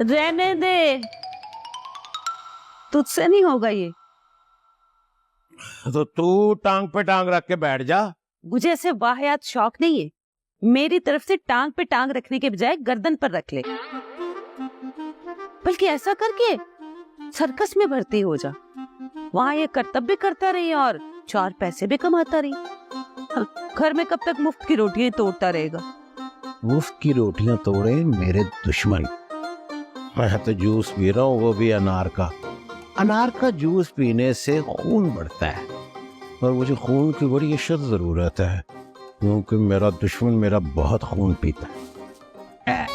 रहने दे, तुझसे नहीं होगा ये। तो तू टांग पे टांग रख के बैठ जा। मुझे ऐसे वाहियात शौक नहीं है। मेरी तरफ से टांग पे टांग रखने के बजाय गर्दन पर रख ले, बल्कि ऐसा करके सर्कस में भर्ती हो जा। वहाँ ये कर्तव्य भी करता रही और 4 पैसे भी कमाता रही। घर में कब तक मुफ्त की रोटियां तोड़ता रहेगा? मुफ्त की रोटियां तोड़े मेरे दुश्मन। मैं तो जूस पी रहा हूँ, वो भी अनार का। अनार का जूस पीने से खून बढ़ता है और मुझे खून की बड़ी अशद जरूरत है, क्योंकि मेरा दुश्मन मेरा बहुत खून पीता है।